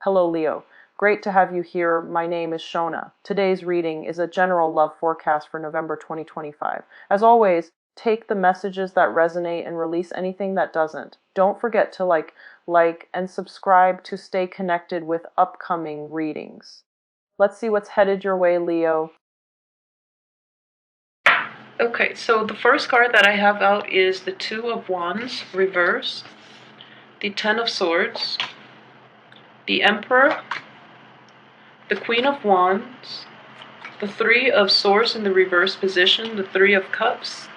Hello, Leo. Great to have you here. My name is Shona. Today's reading is a general love forecast for November 2025. As always, take the messages that resonate and release anything that doesn't. Don't forget to like, and subscribe to stay connected with upcoming readings. Let's see what's headed your way, Leo. Okay, so the first card that I have out is the Two of Wands, reverse, the Ten of Swords, the Emperor, the Queen of Wands, the Three of Swords in the reverse position, the Three of Cups,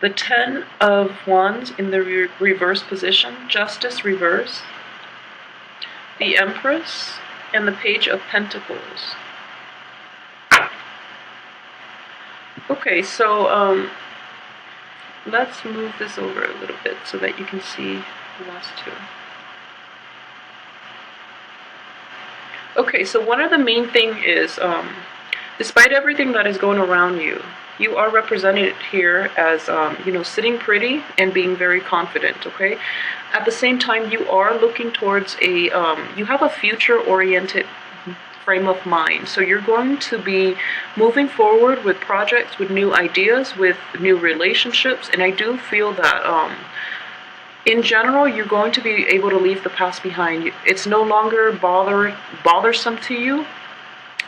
the Ten of Wands in the reverse position, Justice reverse, the Empress, and the Page of Pentacles. Okay, so let's move this over a little bit so that you can see the last two. Okay, so one of the main thing is, despite everything that is going around you, you are represented here as, sitting pretty and being very confident, okay? At the same time, you are looking towards you have a future-oriented frame of mind. So you're going to be moving forward with projects, with new ideas, with new relationships, and I do feel that, in general, you're going to be able to leave the past behind. It's no longer bothersome to you,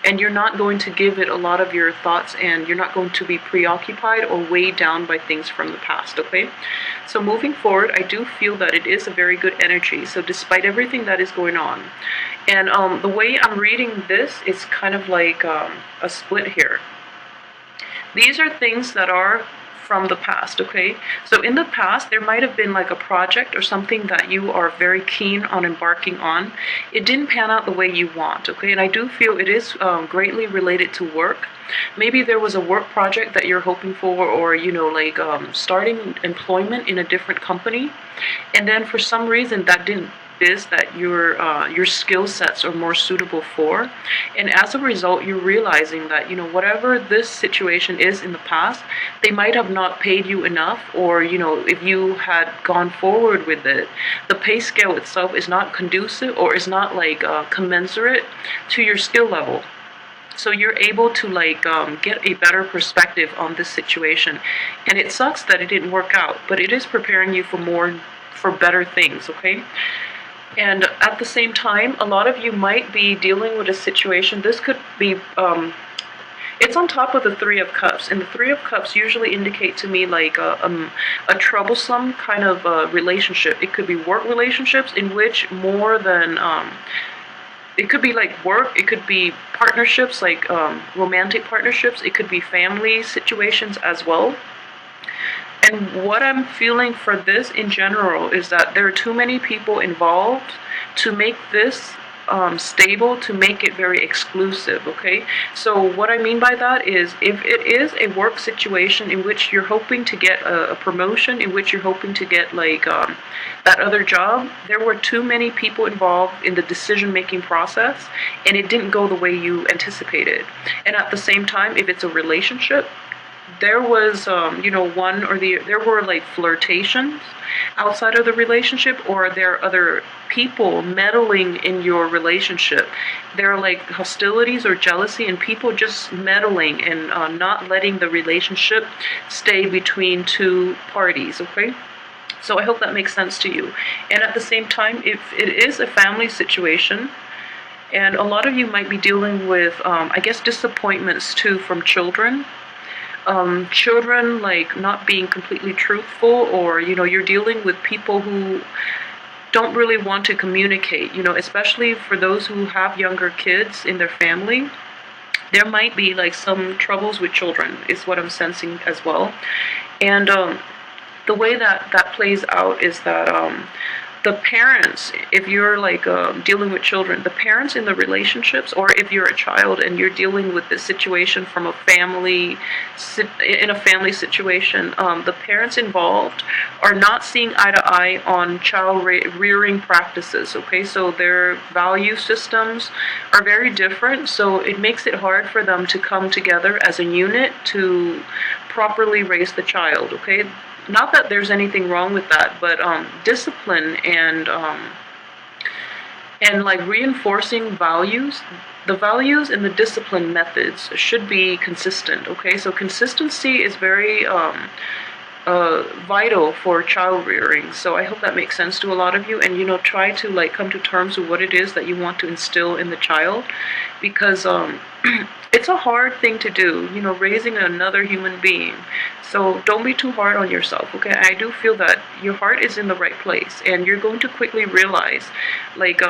and you're not going to give it a lot of your thoughts, and you're not going to be preoccupied or weighed down by things from the past, okay? So moving forward, I do feel that it is a very good energy, so despite everything that is going on. And the way I'm reading this is kind of like a split here. These are things that are from the past, okay? So in the past, there might have been like a project or something that you are very keen on embarking on. It didn't pan out the way you want, okay? And I do feel it is greatly related to work. Maybe there was a work project that you're hoping for, or, starting employment in a different company. And then for some reason that didn't that your skill sets are more suitable for, and as a result you're realizing that whatever this situation is in the past, they might have not paid you enough, or if you had gone forward with it, the pay scale itself is not conducive or is not commensurate to your skill level. So you're able to get a better perspective on this situation, and it sucks that it didn't work out, but it is preparing you for better things, okay? And at the same time, a lot of you might be dealing with a situation. This could be, it's on top of the Three of Cups. And the Three of Cups usually indicate to me a troublesome kind of relationship. It could be work relationships in which more than, it could be like work, it could be partnerships, romantic partnerships. It could be family situations as well. And what I'm feeling for this in general is that there are too many people involved to make this stable, to make it very exclusive, okay? So what I mean by that is, if it is a work situation in which you're hoping to get a promotion, in which you're hoping to get that other job, there were too many people involved in the decision-making process, and it didn't go the way you anticipated. And at the same time, if it's a relationship, there was, there were flirtations outside of the relationship, or there are other people meddling in your relationship. There are hostilities or jealousy, and people just meddling and not letting the relationship stay between two parties, okay? So I hope that makes sense to you. And at the same time, if it is a family situation, and a lot of you might be dealing with, disappointments too from children. Children not being completely truthful, or you're dealing with people who don't really want to communicate, especially for those who have younger kids in their family. There might be some troubles with children is what I'm sensing as well. And the way that plays out is that the parents, if you're dealing with children, the parents in the relationships, or if you're a child and you're dealing with this situation from in a family situation, the parents involved are not seeing eye to eye on child rearing practices, okay? So their value systems are very different, so it makes it hard for them to come together as a unit to properly raise the child, okay? Not that there's anything wrong with that, but discipline and and like reinforcing values. The values and the discipline methods should be consistent. Okay, so consistency is very vital for child rearing. So I hope that makes sense to a lot of you, and try to like come to terms with what it is that you want to instill in the child, because it's a hard thing to do, raising another human being. So don't be too hard on yourself, okay? I do feel that your heart is in the right place, and you're going to quickly realize, like,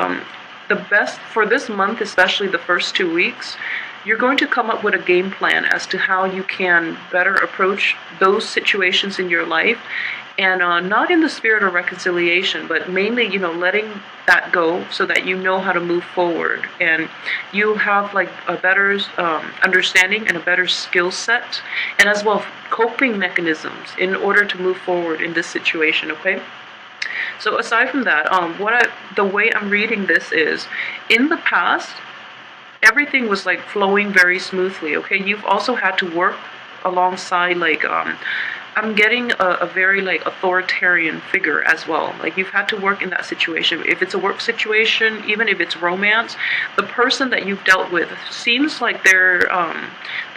the best for this month, especially the first 2 weeks, you're going to come up with a game plan as to how you can better approach those situations in your life, and not in the spirit of reconciliation, but mainly, letting that go so that you know how to move forward, and you have like a better understanding and a better skill set, and as well coping mechanisms in order to move forward in this situation. Okay. So aside from that, the way I'm reading this is, in the past, everything was like flowing very smoothly. Okay, you've also had to work alongside, like, I'm getting a very like authoritarian figure as well. Like, you've had to work in that situation. If it's a work situation, even if it's romance, the person that you've dealt with seems like they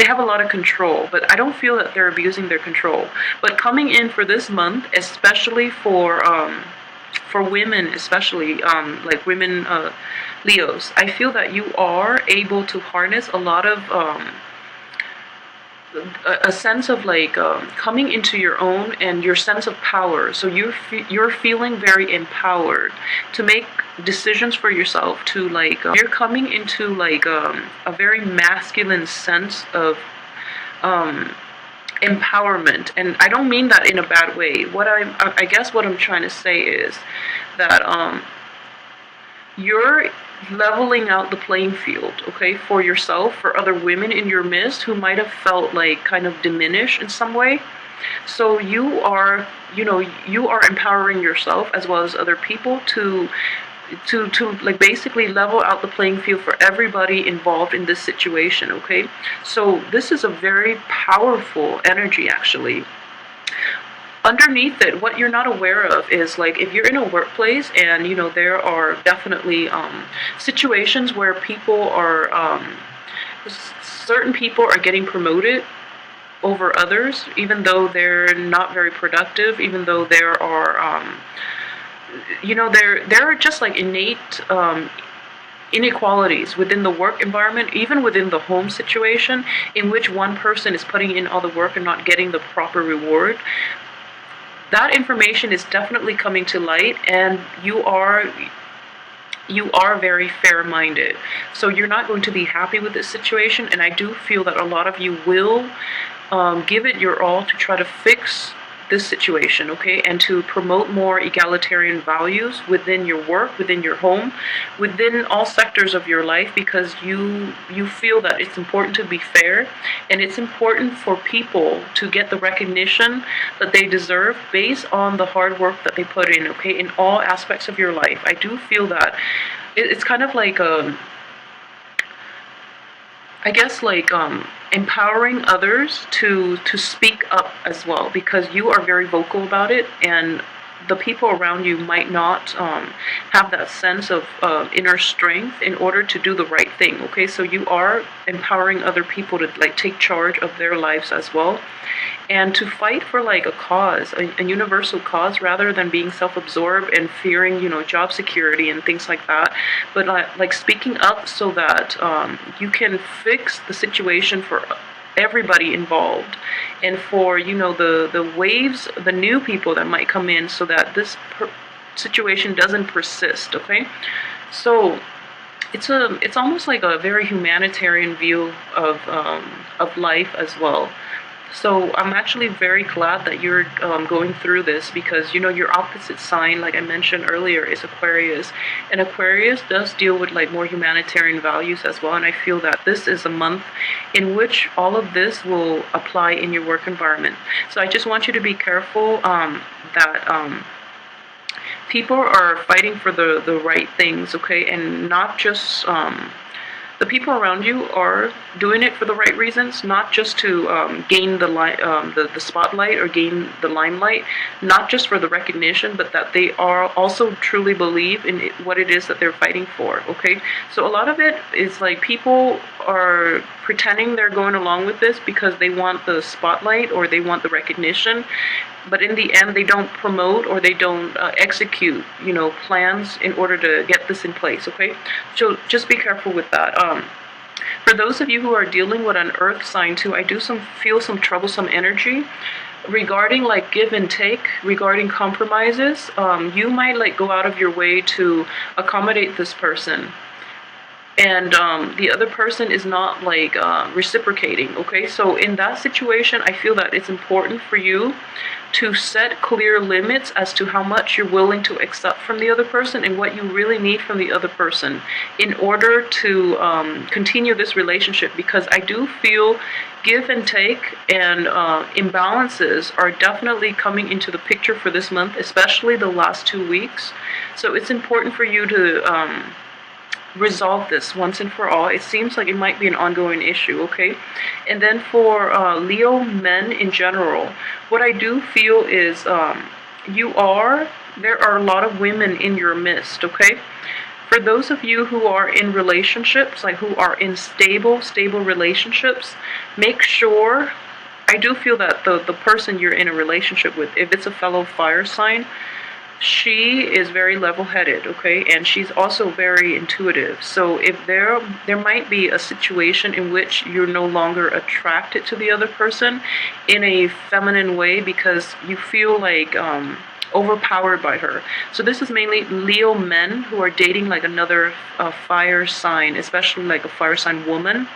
have a lot of control, but I don't feel that they're abusing their control. But coming in for this month, especially for women, especially like women, Leos, I feel that you are able to harness a lot of a sense of like coming into your own and your sense of power. So you're feeling very empowered to make decisions for yourself. To like you're coming into like a very masculine sense of empowerment, and I don't mean that in a bad way. I guess what I'm trying to say is that you're leveling out the playing field, okay, for yourself, for other women in your midst who might have felt like kind of diminished in some way. So you are empowering yourself as well as other people to like basically level out the playing field for everybody involved in this situation. Okay, so this is a very powerful energy, actually. Underneath it, what you're not aware of is, like, if you're in a workplace and there are definitely situations where people are certain people are getting promoted over others, even though they're not very productive, even though there are there are just like innate inequalities within the work environment, even within the home situation, in which one person is putting in all the work and not getting the proper reward. That information is definitely coming to light, and you are very fair-minded. So you're not going to be happy with this situation, and I do feel that a lot of you will give it your all to try to fix this situation, okay, and to promote more egalitarian values within your work, within your home, within all sectors of your life, because you feel that it's important to be fair, and it's important for people to get the recognition that they deserve based on the hard work that they put in, okay, in all aspects of your life. I do feel that it's kind of like I guess like empowering others to speak up as well, because you are very vocal about it, and the people around you might not have that sense of inner strength in order to do the right thing. Okay, so you are empowering other people to like take charge of their lives as well, and to fight for like a cause, a universal cause, rather than being self-absorbed and fearing, job security and things like that. But like speaking up so that you can fix the situation for everybody involved, and for the waves, the new people that might come in, so that this situation doesn't persist. Okay, so it's almost like a very humanitarian view of life as well. So I'm actually very glad that you're going through this, because your opposite sign, like I mentioned earlier, is Aquarius, and Aquarius does deal with like more humanitarian values as well. And I feel that this is a month in which all of this will apply in your work environment. So I just want you to be careful that people are fighting for the right things, okay, and not just the people around you are doing it for the right reasons, not just to gain the spotlight or gain the limelight, not just for the recognition, but that they are also truly believe in what it is that they're fighting for. Okay, so a lot of it is like people are pretending they're going along with this because they want the spotlight or they want the recognition, but in the end they don't promote or they don't execute plans in order to get this in place. Okay, so just be careful with that. For those of you who are dealing with an earth sign too, I do feel some troublesome energy regarding like give and take, regarding compromises. You might like go out of your way to accommodate this person, and the other person is not like reciprocating. Okay, so in that situation, I feel that it's important for you to set clear limits as to how much you're willing to accept from the other person and what you really need from the other person in order to continue this relationship, because I do feel give and take and imbalances are definitely coming into the picture for this month, especially the last 2 weeks. So it's important for you to resolve this once and for all. It seems like it might be an ongoing issue. Okay, and then for Leo men in general, what I do feel is there are a lot of women in your midst. Okay, for those of you who are in relationships, like who are in stable relationships, make sure, I do feel that the person you're in a relationship with, if it's a fellow fire sign, she is very level-headed, okay, and she's also very intuitive. So if there might be a situation in which you're no longer attracted to the other person in a feminine way because you feel like overpowered by her. So this is mainly Leo men who are dating like another fire sign, especially like a fire sign woman.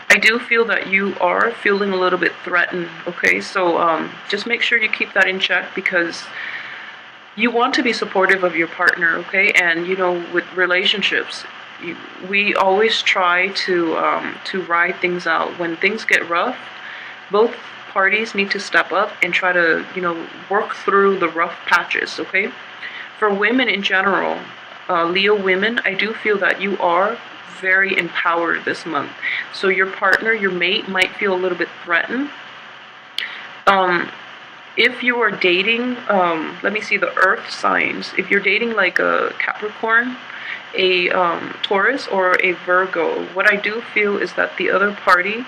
I do feel that you are feeling a little bit threatened. Okay, so just make sure you keep that in check, because you want to be supportive of your partner. Okay, and with relationships, we always try to ride things out. When things get rough, both parties need to step up and try to work through the rough patches. Okay, for women in general, Leo women, I do feel that you are very empowered this month. So your partner, your mate, might feel a little bit threatened. If you are dating, let me see the earth signs. If you're dating like a Capricorn, a Taurus, or a Virgo, what I do feel is that the other party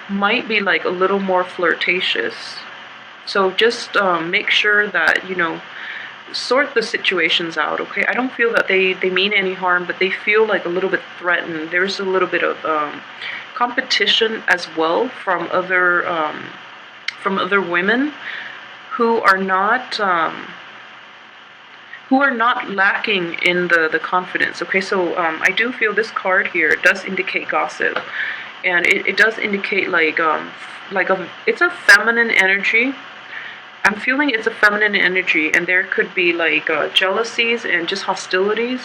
might be like a little more flirtatious. So just make sure that, sort the situations out, okay? I don't feel that they mean any harm, but they feel like a little bit threatened. There's a little bit of competition as well from other women who are not lacking in the confidence. Okay, so I do feel this card here does indicate gossip, and it does indicate it's a feminine energy. I'm feeling it's a feminine energy, and there could be like jealousies and just hostilities,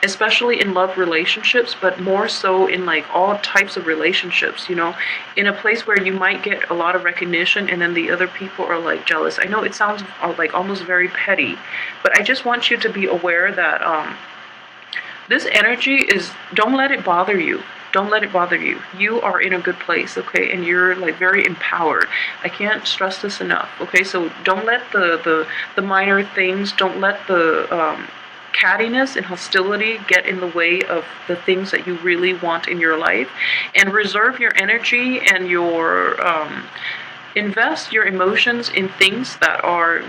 especially in love relationships, but more so in like all types of relationships, in a place where you might get a lot of recognition and then the other people are like jealous. I know it sounds like almost very petty, but I just want you to be aware that this energy is, don't let it bother you. Don't let it bother you. You are in a good place, okay? And you're like very empowered. I can't stress this enough, okay? So don't let the minor things, don't let the cattiness and hostility get in the way of the things that you really want in your life, and reserve your energy and your invest your emotions in things that are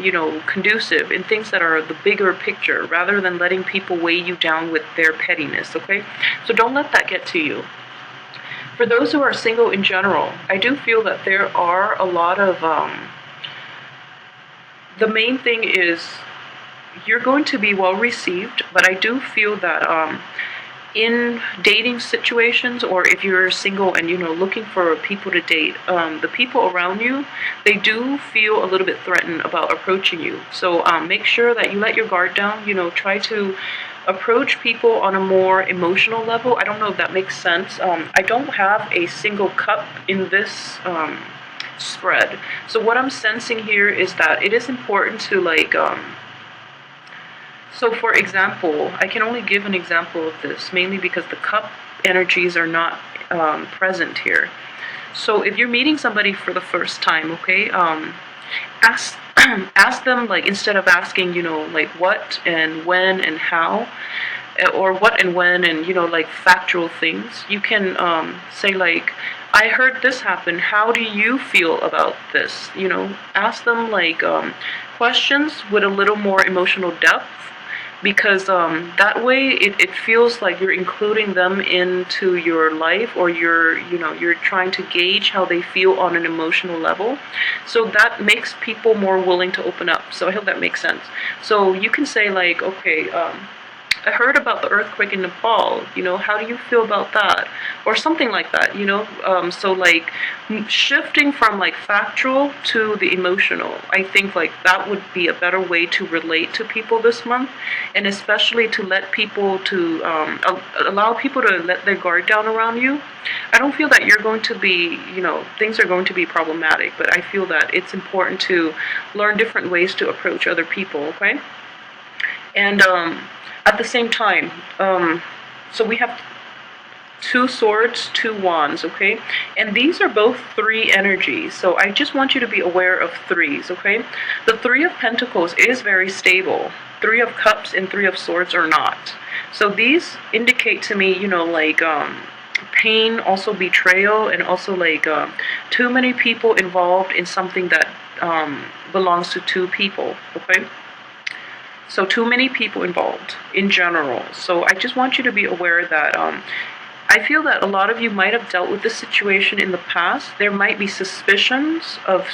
conducive, in things that are the bigger picture, rather than letting people weigh you down with their pettiness. Okay, so don't let that get to you. For those who are single in general, I do feel that there are a lot of the main thing is you're going to be well received, but I do feel that in dating situations, or if you're single and looking for people to date, the people around you, they do feel a little bit threatened about approaching you. So make sure that you let your guard down. Try to approach people on a more emotional level. I don't know if that makes sense. I don't have a single cup in this spread. So what I'm sensing here is that it is important to So, for example, I can only give an example of this mainly because the cup energies are not present here. So, if you're meeting somebody for the first time, okay, ask ask them, like, instead of asking, like what and when and how, or what and when, and like factual things, you can say, like, I heard this happen, how do you feel about this? Ask them, like, questions with a little more emotional depth, because that way it feels like you're including them into your life, or you're trying to gauge how they feel on an emotional level. So that makes people more willing to open up. So I hope that makes sense. So you can say, like, okay, I heard about the earthquake in Nepal. How do you feel about that? Or something like that. So, like, shifting from, like, factual to the emotional. I think, like, that would be a better way to relate to people this month, and especially to let people to allow people to let their guard down around you. I don't feel that you're going to be, things are going to be problematic, but I feel that it's important to learn different ways to approach other people. Okay. And at the same time, so we have two swords, two wands, okay? And these are both three energies. So I just want you to be aware of threes, okay? The Three of Pentacles is very stable. Three of Cups and Three of Swords are not. So these indicate to me, like, pain, also betrayal, and also, like, too many people involved in something that belongs to two people, okay? So too many people involved in general. So I just want you to be aware that I feel that a lot of you might have dealt with this situation in the past. There might be suspicions of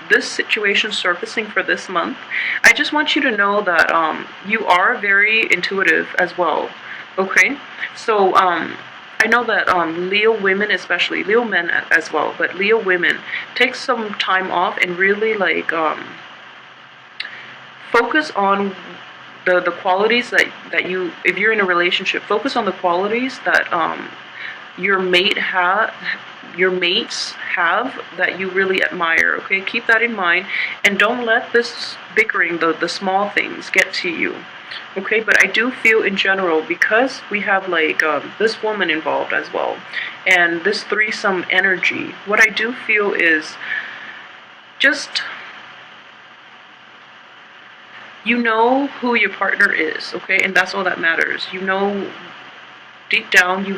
this situation surfacing for this month. I just want you to know that you are very intuitive as well. Okay? So I know that Leo women, especially Leo men as well, but Leo women, take some time off and really, like, focus on the qualities that you, if you're in a relationship, focus on the qualities that your your mates have, that you really admire. Okay, keep that in mind, and don't let this bickering, the small things, get to you. Okay, but I do feel in general, because we have, like, this woman involved as well, and this threesome energy, what I do feel is just, you know who your partner is, okay? And that's all that matters. Deep down, you